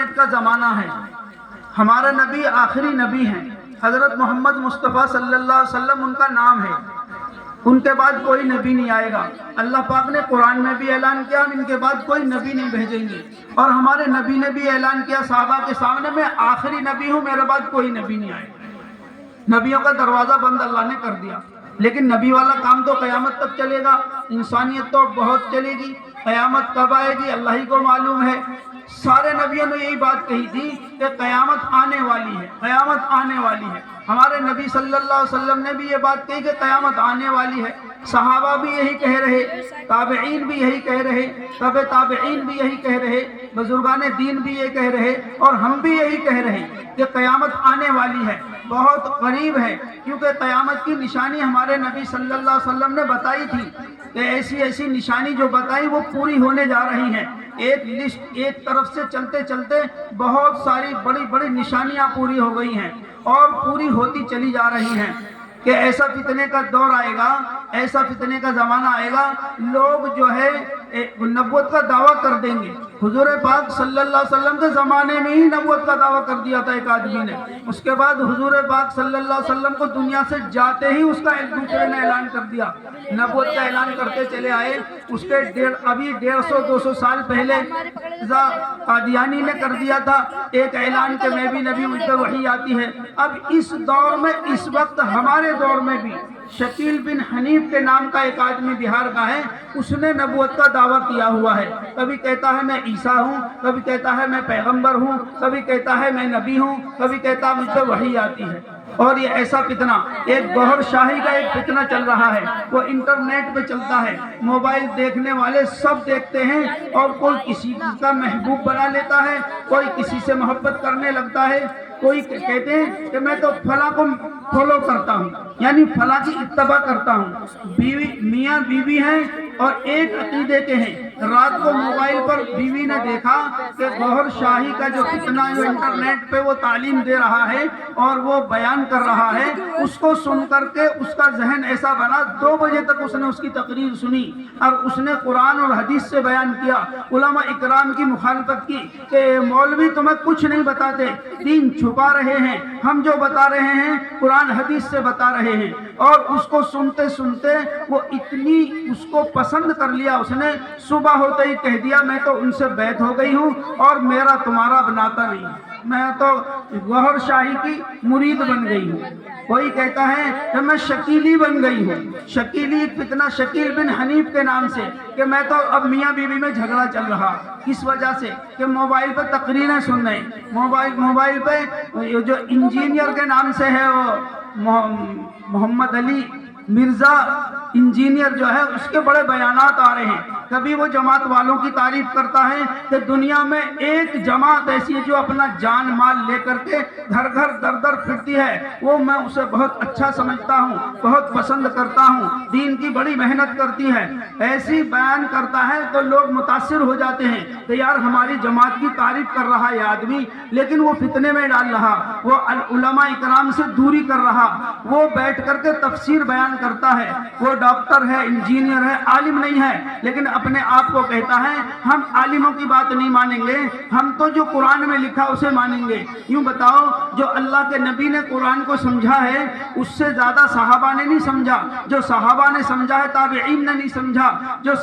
Internet کا زمانہ ہے. ہمارے نبی آخری نبی ہیں، حضرت محمد مصطفیٰ صلی اللہ علیہ وسلم ان کا نام ہے. ان کے بعد کوئی نبی نہیں آئے گا. اللہ پاک نے قرآن میں بھی اعلان کیا ہم ان کے بعد کوئی نبی نہیں بھیجیں گے، اور ہمارے نبی نے بھی اعلان کیا صحابہ کے سامنے، میں آخری نبی ہوں، میرے بعد کوئی نبی نہیں آئے گا. نبیوں کا دروازہ بند اللہ نے کر دیا. لیکن نبی والا کام تو قیامت تک چلے گا. انسانیت تو بہت چلے گی. قیامت کب آئے گی اللہ ہی کو معلوم ہے. سارے نبیوں نے یہی بات کہی تھی کہ قیامت آنے والی ہے، قیامت آنے والی ہے. ہمارے نبی صلی اللہ علیہ وسلم نے بھی یہ بات کہی کہ قیامت آنے والی ہے. صحابہ بھی یہی کہہ رہے، تابعین بھی یہی کہہ رہے، تبع تابعین بھی یہی کہہ رہے، بزرگان دین بھی یہ کہہ رہے، اور ہم بھی یہی کہہ رہے کہ قیامت آنے والی ہے، بہت قریب ہے. کیونکہ قیامت کی نشانی ہمارے نبی صلی اللہ علیہ وسلم نے بتائی تھی کہ ایسی ایسی نشانی جو بتائی وہ پوری ہونے جا رہی ہیں. ایک لسٹ ایک طرف سے چلتے چلتے بہت ساری بڑی بڑی نشانیاں پوری ہو گئی ہیں اور پوری ہوتی چلی جا رہی ہیں کہ ایسا فتنے کا دور آئے گا، ایسا فتنے کا زمانہ آئے گا، لوگ جو ہے نبوت کا دعویٰ کر دیں گے. حضور پاک صلی اللہ علیہ وسلم کے زمانے میں ہی نبوت کا دعویٰ کر دیا تھا ایک آدمی نے. اس کے بعد حضور پاک صلی اللہ علیہ وسلم کو دنیا سے جاتے ہی اس کا ایک دوسرے نے اعلان کر دیا، نبوت کا اعلان کرتے چلے آئے. اس کے ابھی 150-200 سال پہلے قادیانی نے کر دیا تھا ایک اعلان کہ میں بھی نبی، مجھ پر وحی آتی ہے. اب اس دور میں، اس وقت ہمارے دور میں بھی شکیل بن حنیف کے نام کا ایک آدمی بہار کا ہے، اس نے نبوت کا دعویٰ کیا ہوا ہے. کبھی کہتا ہے میں عیسیٰ ہوں، کبھی کہتا ہے میں پیغمبر ہوں، کبھی کہتا ہے میں نبی ہوں، کبھی کہتا ہے مجھ پر وحی آتی ہے. اور یہ ایسا فتنہ، ایک گوھر شاہی کا ایک فتنہ چل رہا ہے، وہ انٹرنیٹ پہ چلتا ہے. موبائل دیکھنے والے سب دیکھتے ہیں، اور کوئی کسی کا محبوب بنا لیتا ہے، کوئی کسی سے محبت کرنے لگتا ہے. کوئی کہتے ہیں کہ میں تو فلاں کو فالو کرتا ہوں، یعنی فلاں کی اتباع کرتا ہوں. میاں بیوی ہیں اور ایک عقیدے کے ہیں. رات کو موبائل پر بیوی نے دیکھا کہ گوھر شاہی کا جو فتنہ جو انٹرنیٹ پہ وہ تعلیم دے رہا ہے اور وہ بیان کر رہا ہے، اس کو سن کر کے اس کا ذہن ایسا بنا. 2 بجے تک اس نے اس کی تقریر سنی اور اس نے قرآن اور حدیث سے بیان کیا، علماء اکرام کی مخالفت کی کہ مولوی تمہیں کچھ نہیں بتاتے، دین چھپا رہے ہیں، ہم جو بتا رہے ہیں قرآن حدیث سے بتا رہے ہیں. اور اس کو سنتے سنتے وہ اتنی اس کو پسند کر لیا، اس نے صبح ہوتے ہی کہہ دیا میں تو ان سے بیعت ہو گئی ہوں اور میرا تمہارا بناتا نہیں، میں تو گوھر شاہی کی مرید بن گئی ہوں. کوئی کہتا ہے کہ میں شکیلی بن گئی ہوں. شکیلی فتنہ شکیل بن حنیف کے نام سے کہ میں تو اب میاں بیوی میں جھگڑا چل رہا. کس وجہ سے؟ کہ موبائل پہ تقریریں سن رہے ہیں. موبائل پہ جو انجینئر کے نام سے ہے وہ محمد علی مرزا انجینئر جو ہے، اس کے بڑے بیانات آ رہے ہیں. کبھی وہ جماعت والوں کی تعریف کرتا ہے کہ دنیا میں ایک جماعت ایسی ہے جو اپنا جان مال لے کر کے گھر گھر در در پھرتی ہے، وہ میں اسے بہت اچھا سمجھتا ہوں، بہت پسند کرتا ہوں، دین کی بڑی محنت کرتی ہے. ایسی بیان کرتا ہے تو لوگ متاثر ہو جاتے ہیں کہ یار ہماری جماعت کی تعریف کر رہا ہے آدمی، لیکن وہ فتنے میں ڈال رہا، وہ علماء اکرام سے دوری کر رہا، وہ بیٹھ کر کے تفسیر بیان کرتا ہے. وہ ڈاکٹر ہے، انجینئر ہے، عالم نہیں ہے، لیکن اپنے آپ کو کہتا ہے ہم عالموں کی بات نہیں مانیں گے، ہم تو جو قرآن میں لکھا اسے مانیں گے. یوں بتاؤ، جو اللہ کے نبی نے قرآن کو سمجھا ہے اس سے زیادہ صحابہ نے نہیں سمجھا. جو صحابہ نے سمجھا ہے تابعین نے نہیں سمجھا. جو